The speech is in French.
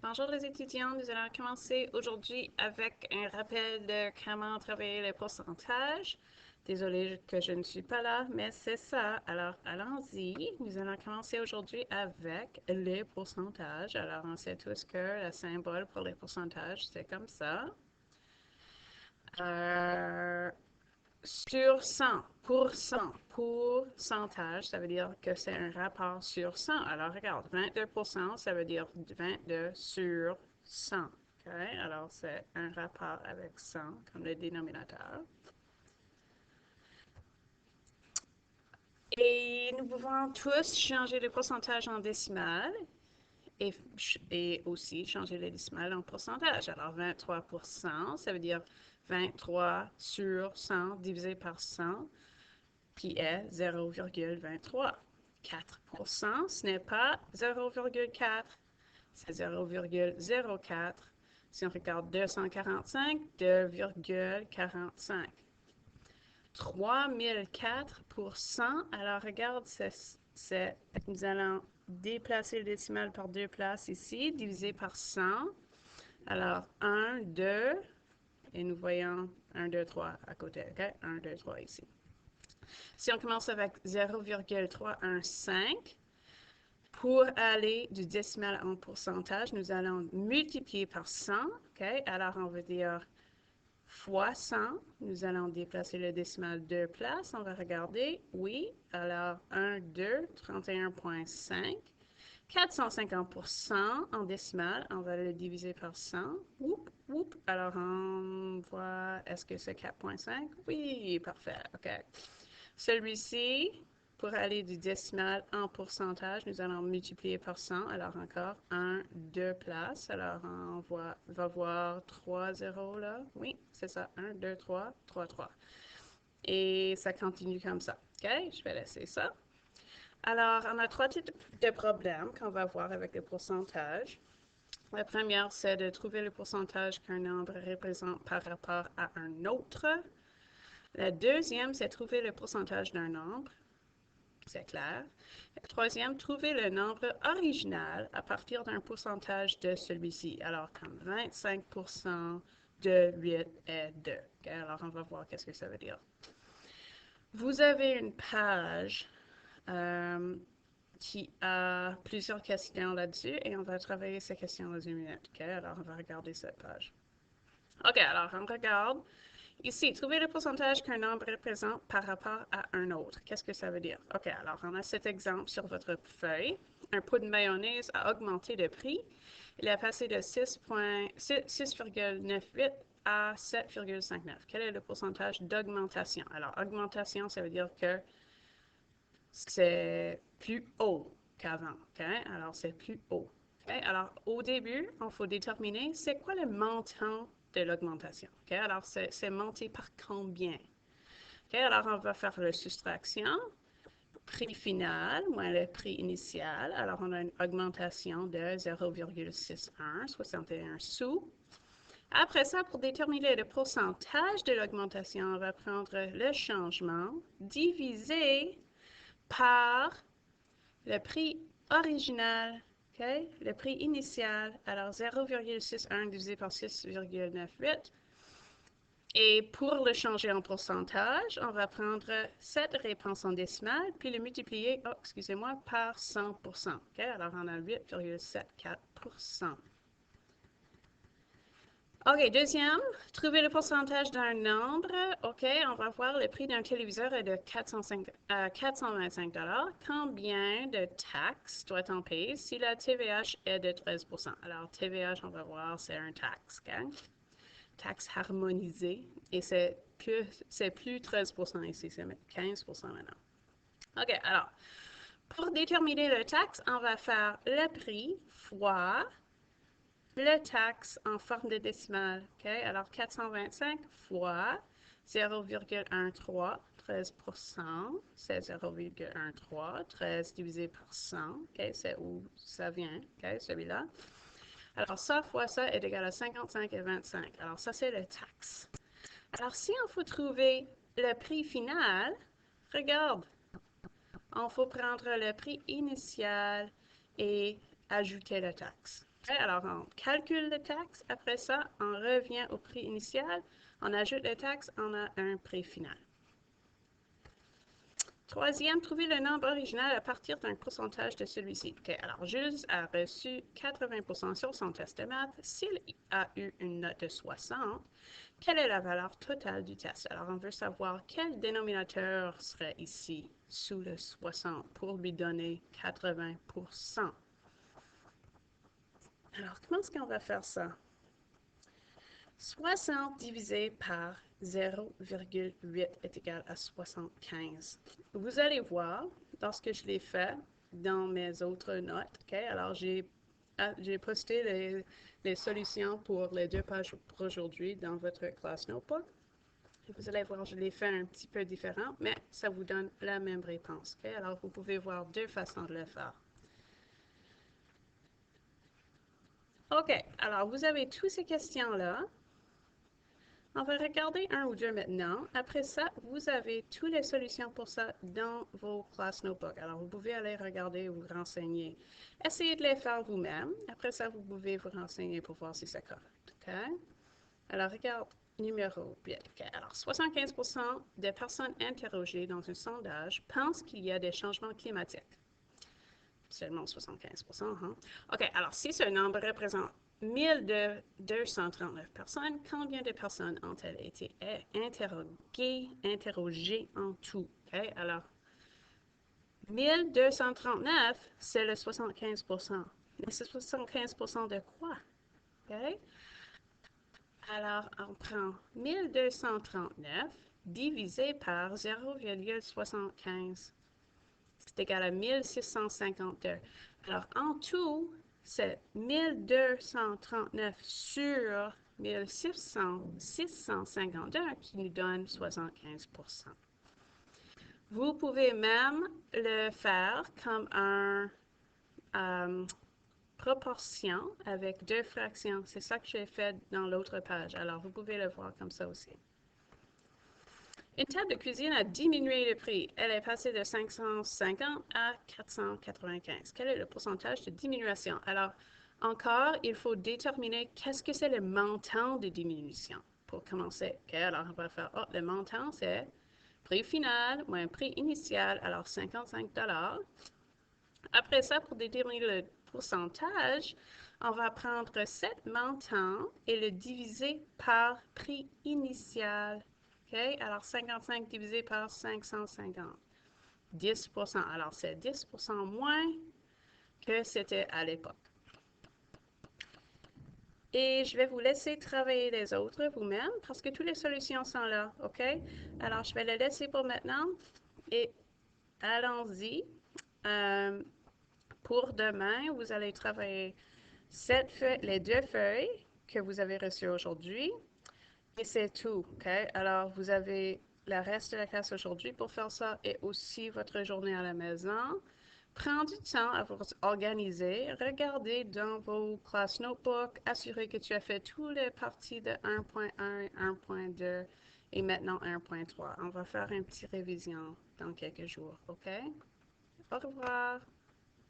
Bonjour les étudiants, nous allons commencer aujourd'hui avec un rappel de comment travailler les pourcentages. Désolée que je ne suis pas là, mais c'est ça. Alors, allons-y. Nous allons commencer aujourd'hui avec les pourcentages. Alors, on sait tous que le symbole pour les pourcentages, c'est comme ça. Euh, sur 100, pourcentage, ça veut dire que c'est un rapport sur 100. Alors, regarde, 22%, ça veut dire 22 sur 100. OK? Alors, c'est un rapport avec 100 comme le dénominateur. Et nous pouvons tous changer le pourcentage en décimales et aussi changer le décimal en pourcentage. Alors, 23%, ça veut dire 23 sur 100 divisé par 100, qui est 0,23. 4%, ce n'est pas 0,4, c'est 0,04. Si on regarde 245, 2,45. 3004%, alors regarde, nous allons déplacer le décimal par deux places ici, divisé par 100. Alors, 1, 2, et nous voyons 1, 2, 3 à côté, OK? 1, 2, 3 ici. Si on commence avec 0,315, pour aller du décimal en pourcentage, nous allons multiplier par 100. OK? Alors, on va dire fois 100. Nous allons déplacer le décimal deux places. On va regarder. Oui. Alors, 1, 2, 31,5. 450% en décimal, on va le diviser par 100. Whoop, whoop. Alors, on voit, est-ce que c'est 4,5? Oui, parfait. OK. Celui-ci, pour aller du décimal en pourcentage, nous allons multiplier par 100. Alors, encore 1, 2 places. Alors, on va voir 3 zéros là. Oui, c'est ça. 1, 2, 3, 3, 3. Et ça continue comme ça. OK? Je vais laisser ça. Alors, on a trois types de problèmes qu'on va voir avec le pourcentage. La première, c'est de trouver le pourcentage qu'un nombre représente par rapport à un autre. La deuxième, c'est trouver le pourcentage d'un nombre. C'est clair. La troisième, trouver le nombre original à partir d'un pourcentage de celui-ci. Alors, comme 25% de 8 est 2. Okay? Alors, on va voir qu'est-ce que ça veut dire. Vous avez une page qui a plusieurs questions là-dessus et on va travailler ces questions dans une minute. OK? Alors, on va regarder cette page. OK, alors on regarde. Ici, trouver le pourcentage qu'un nombre représente par rapport à un autre. Qu'est-ce que ça veut dire? OK, alors on a cet exemple sur votre feuille. Un pot de mayonnaise a augmenté de prix. Il a passé de 6,98 à 7,59. Quel est le pourcentage d'augmentation? Alors, augmentation, ça veut dire que c'est plus haut qu'avant. Okay? Alors, c'est plus haut. Okay? Alors, au début, il faut déterminer c'est quoi le montant de l'augmentation. Okay? Alors, c'est monté par combien? Okay? Alors, on va faire la soustraction. Prix final moins le prix initial. Alors, on a une augmentation de 0,61 sous. Après ça, pour déterminer le pourcentage de l'augmentation, on va prendre le changement divisé par le prix original, okay? Le prix initial, alors 0,61 divisé par 6,98. Et pour le changer en pourcentage, on va prendre cette réponse en décimale, puis le multiplier, oh, excusez-moi, par 100%. Okay? Alors, on a 8,74%. OK, deuxième, trouver le pourcentage d'un nombre. OK, on va voir le prix d'un téléviseur est de 425 Combien de taxes doit-on payer si la TVH est de 13%? Alors, TVH, on va voir, c'est un taxe, OK? Taxe harmonisée. Et c'est plus 13% ici, c'est 15% maintenant. OK, alors, pour déterminer le taxe, on va faire le prix fois le taxe en forme de décimale. Okay? Alors, 425 fois 0,13, 13%, c'est 0,13. 13 divisé par 100, okay? C'est où ça vient, okay? Celui-là. Alors, ça fois ça est égal à 55 et 25. Alors, ça, c'est le taxe. Alors, si on faut trouver le prix final, regarde, on faut prendre le prix initial et ajouter la taxe. Okay, alors, on calcule le taxe. Après ça, on revient au prix initial. On ajoute les taxes. On a un prix final. Troisième, trouver le nombre original à partir d'un pourcentage de celui-ci. Okay, alors, Jules a reçu 80% sur son test de maths. S'il a eu une note de 60, quelle est la valeur totale du test? Alors, on veut savoir quel dénominateur serait ici sous le 60 pour lui donner 80%. Alors, comment est-ce qu'on va faire ça? 60 divisé par 0,8 est égal à 75. Vous allez voir, lorsque je l'ai fait dans mes autres notes, okay, alors j'ai posté les solutions pour les 2 pages pour aujourd'hui dans votre classe notebook. Et vous allez voir, je l'ai fait un petit peu différent, mais ça vous donne la même réponse. Okay? Alors, vous pouvez voir 2 façons de le faire. OK, alors vous avez toutes ces questions-là. On va regarder un ou deux maintenant. Après ça, vous avez toutes les solutions pour ça dans vos classes notebook. Alors, vous pouvez aller regarder ou vous renseigner. Essayez de les faire vous-même. Après ça, vous pouvez vous renseigner pour voir si c'est correct. OK? Alors, regarde numéro 8. Okay. Alors, 75% des personnes interrogées dans un sondage pensent qu'il y a des changements climatiques. Seulement 75%, hein? OK, alors si ce nombre représente 1239 personnes, combien de personnes ont-elles été interrogées en tout? OK, alors 1239, c'est le 75%. Mais c'est 75% de quoi? OK? Alors, on prend 1239 divisé par 0,75. C'est égal à 1652. Alors, en tout, c'est 1239 sur 1651 qui nous donne 75%. Vous pouvez même le faire comme un proportion avec 2 fractions. C'est ça que j'ai fait dans l'autre page. Alors, vous pouvez le voir comme ça aussi. Une table de cuisine a diminué le prix. Elle est passée de 550 à 495. Quel est le pourcentage de diminution? Alors, encore, il faut déterminer qu'est-ce que c'est le montant de diminution. Pour commencer, okay, alors on va faire, le montant, c'est prix final moins prix initial, alors 55 $. Après ça, pour déterminer le pourcentage, on va prendre cet montant et le diviser par prix initial. OK? Alors, 55 divisé par 550. 10%. Alors, c'est 10% moins que c'était à l'époque. Et je vais vous laisser travailler les autres vous-même parce que toutes les solutions sont là. OK? Alors, je vais les laisser pour maintenant et allons-y. Pour demain, vous allez travailler les 2 feuilles que vous avez reçues aujourd'hui. Et c'est tout, OK? Alors, vous avez le reste de la classe aujourd'hui pour faire ça et aussi votre journée à la maison. Prends du temps à vous organiser. Regardez dans vos classes notebook. Assurez que tu as fait toutes les parties de 1.1, 1.2 et maintenant 1.3. On va faire une petite révision dans quelques jours, OK? Au revoir.